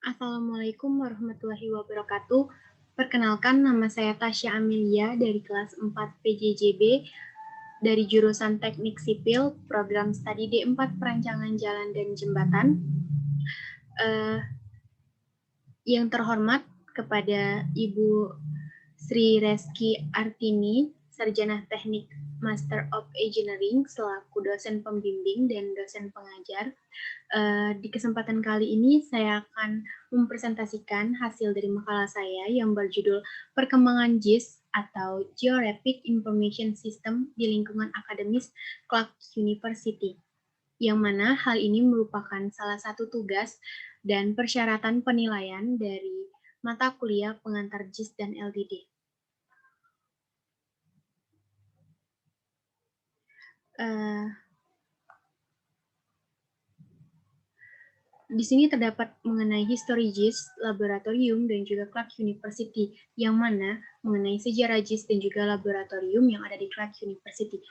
Assalamualaikum warahmatullahi wabarakatuh. Perkenalkan, nama saya Tasya Amelia dari kelas 4 PJJB dari jurusan Teknik Sipil, program studi D4 Perancangan Jalan dan Jembatan. Yang terhormat kepada Ibu Sri Reski Artini, Sarjana Teknik Master of Engineering selaku dosen pembimbing dan dosen pengajar. Di kesempatan kali ini saya akan mempresentasikan hasil dari makalah saya yang berjudul Perkembangan JIS atau Geographic Information System di lingkungan akademis Clark University, yang mana hal ini merupakan salah satu tugas dan persyaratan penilaian dari mata kuliah pengantar JIS dan LDD. Di sini terdapat mengenai history JIS, laboratorium, dan juga Clark University, yang mana mengenai sejarah JIS dan juga laboratorium yang ada di Clark University.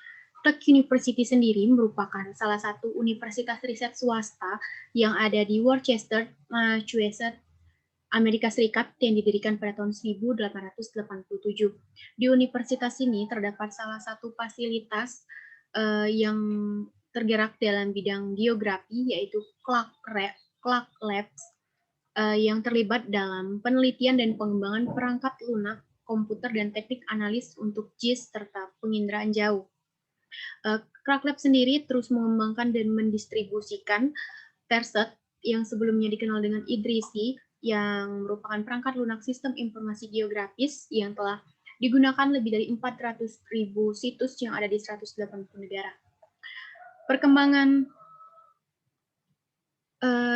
Clark University sendiri merupakan salah satu universitas riset swasta yang ada di Worcester, Massachusetts, Amerika Serikat yang didirikan pada tahun 1887. Di universitas ini terdapat salah satu fasilitas yang tergerak dalam bidang geografi, yaitu Clark Labs, yang terlibat dalam penelitian dan pengembangan perangkat lunak, komputer, dan teknik analis untuk JIS serta penginderaan jauh. Clark Labs sendiri terus mengembangkan dan mendistribusikan TERSET yang sebelumnya dikenal dengan IDRISI, yang merupakan perangkat lunak sistem informasi geografis yang telah digunakan lebih dari 400.000 situs yang ada di 180 negara. Perkembangan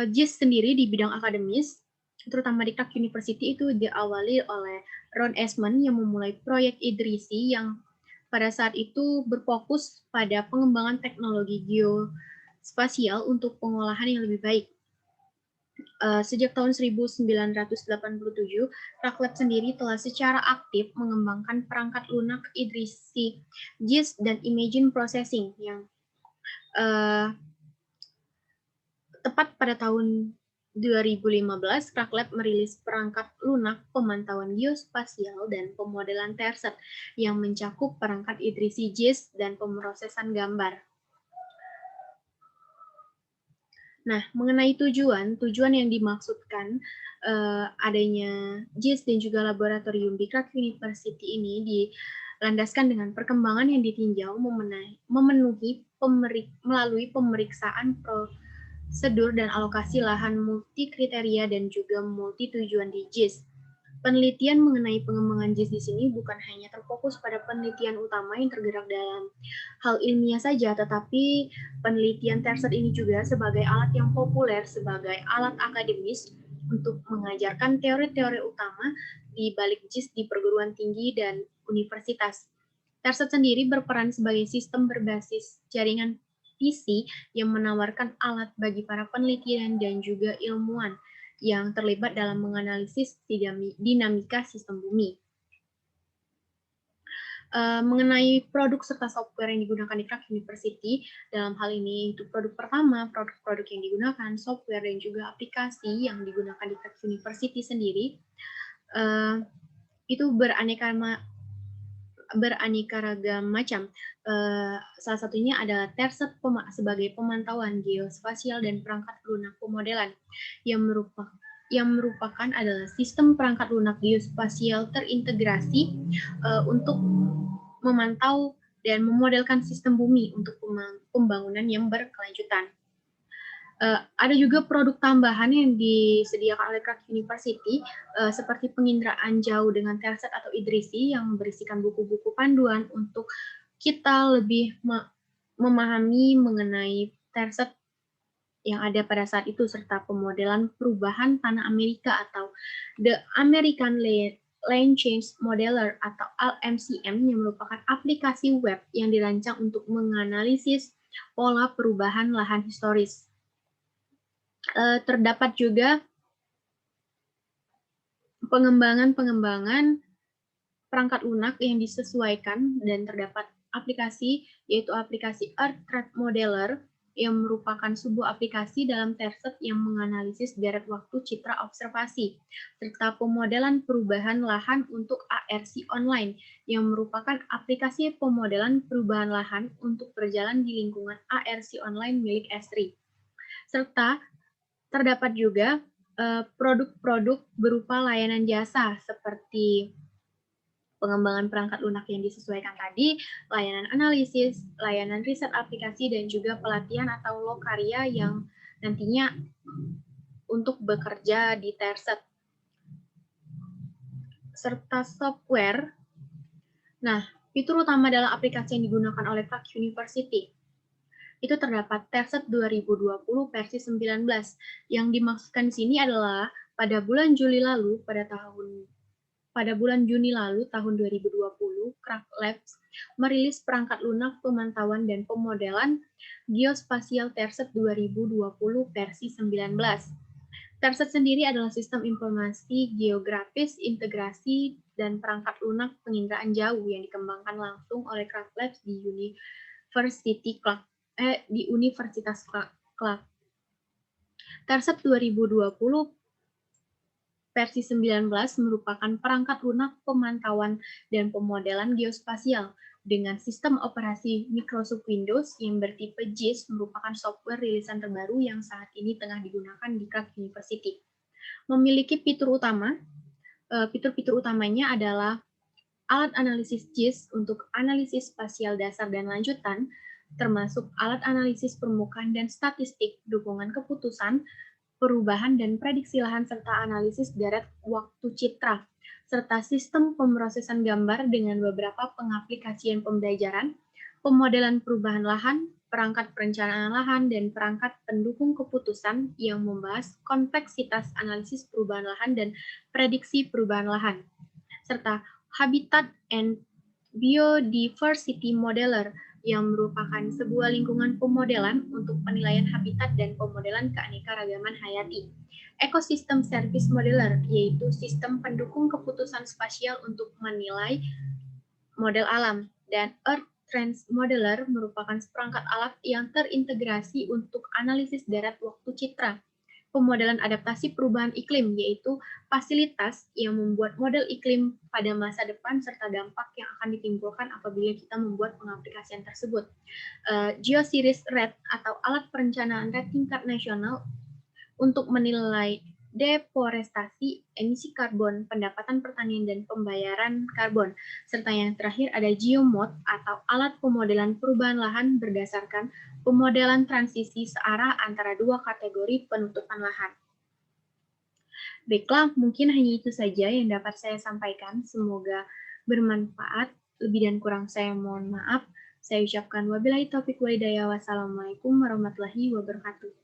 JIS sendiri di bidang akademis, terutama di Clark University, itu diawali oleh Ron Esmond yang memulai proyek IDRISI yang pada saat itu berfokus pada pengembangan teknologi geospasial untuk pengolahan yang lebih baik. Sejak tahun 1987, Clark Lab sendiri telah secara aktif mengembangkan perangkat lunak IDRISI, JIS, dan Imaging Processing yang tepat pada tahun 2015, Clark Lab merilis perangkat lunak pemantauan geospasial dan pemodelan TERSET yang mencakup perangkat IDRISI JIS dan pemrosesan gambar. Nah, mengenai tujuan yang dimaksudkan adanya JIS dan juga laboratorium di Clark University ini dilandaskan dengan perkembangan yang ditinjau memenuhi melalui pemeriksaan prosedur dan alokasi lahan multi kriteria dan juga multi tujuan di JIS. Penelitian mengenai pengembangan JIS di sini bukan hanya terfokus pada penelitian utama yang tergerak dalam hal ilmiah saja, tetapi penelitian TERSET ini juga sebagai alat yang populer, sebagai alat akademis untuk mengajarkan teori-teori utama di balik JIS di perguruan tinggi dan universitas. TERSET sendiri berperan sebagai sistem berbasis jaringan PC yang menawarkan alat bagi para penelitian dan juga ilmuwan yang terlibat dalam menganalisis dinamika sistem bumi. Mengenai produk serta software yang digunakan di Clark University, dalam hal ini itu produk pertama, produk-produk yang digunakan, software dan juga aplikasi yang digunakan di Clark University sendiri, itu beraneka ragam macam. Salah satunya adalah TERSET sebagai pemantauan geospasial dan perangkat lunak pemodelan yang merupakan adalah sistem perangkat lunak geospasial terintegrasi untuk memantau dan memodelkan sistem bumi untuk pembangunan yang berkelanjutan. Ada juga produk tambahan yang disediakan oleh Clark University seperti penginderaan jauh dengan TERSET atau IDRISI yang berisikan buku-buku panduan untuk kita lebih memahami mengenai TERSET yang ada pada saat itu serta pemodelan perubahan tanah Amerika atau The American Land Change Modeler atau LMCM yang merupakan aplikasi web yang dirancang untuk menganalisis pola perubahan lahan historis. Terdapat juga pengembangan perangkat lunak yang disesuaikan dan terdapat aplikasi, yaitu aplikasi Earth Threat Modeler, yang merupakan sebuah aplikasi dalam Terset yang menganalisis deret waktu citra observasi, serta pemodelan perubahan lahan untuk ARC online, yang merupakan aplikasi pemodelan perubahan lahan untuk berjalan di lingkungan ARC online milik Esri. Serta terdapat juga produk-produk berupa layanan jasa seperti pengembangan perangkat lunak yang disesuaikan tadi, layanan analisis, layanan riset aplikasi, dan juga pelatihan atau lokarya yang nantinya untuk bekerja di Terset. Serta software. Nah, fitur utama dalam aplikasi yang digunakan oleh Clark University itu terdapat Terset 2020 versi 19. Yang dimaksudkan di sini adalah pada bulan Juni lalu, pada bulan Juni lalu tahun 2020, Craft Labs merilis perangkat lunak pemantauan dan pemodelan geospasial Terset 2020 versi 19. Terset sendiri adalah sistem informasi geografis, integrasi, dan perangkat lunak penginderaan jauh yang dikembangkan langsung oleh Craft Labs di Universitas Clark. Terset 2020 versi 19 merupakan perangkat lunak pemantauan dan pemodelan geospasial dengan sistem operasi Microsoft Windows yang bertipe JIS, merupakan software rilisan terbaru yang saat ini tengah digunakan di Clark University. Memiliki fitur utama, fitur-fitur utamanya adalah alat analisis JIS untuk analisis spasial dasar dan lanjutan, termasuk alat analisis permukaan dan statistik, dukungan keputusan, perubahan dan prediksi lahan, serta analisis deret waktu citra, serta sistem pemrosesan gambar dengan beberapa pengaplikasian pembelajaran, pemodelan perubahan lahan, perangkat perencanaan lahan, dan perangkat pendukung keputusan yang membahas kompleksitas analisis perubahan lahan dan prediksi perubahan lahan, serta Habitat and Biodiversity Modeler yang merupakan sebuah lingkungan pemodelan untuk penilaian habitat dan pemodelan keanekaragaman hayati. Ekosistem Service Modeler, yaitu sistem pendukung keputusan spasial untuk menilai model alam, dan Earth Trends Modeler merupakan seperangkat alat yang terintegrasi untuk analisis deret waktu citra, pemodelan adaptasi perubahan iklim, yaitu fasilitas yang membuat model iklim pada masa depan serta dampak yang akan ditimbulkan apabila kita membuat pengaplikasian tersebut. Geosiris RED atau alat perencanaan RED tingkat nasional untuk menilai deforestasi, emisi karbon, pendapatan pertanian, dan pembayaran karbon. Serta yang terakhir ada geomod atau alat pemodelan perubahan lahan berdasarkan pemodelan transisi searah antara dua kategori penutupan lahan. Baiklah, mungkin hanya itu saja yang dapat saya sampaikan. Semoga bermanfaat. Lebih dan kurang saya mohon maaf. Saya ucapkan wabillahi taufiq walhidayah. Wassalamualaikum warahmatullahi wabarakatuh.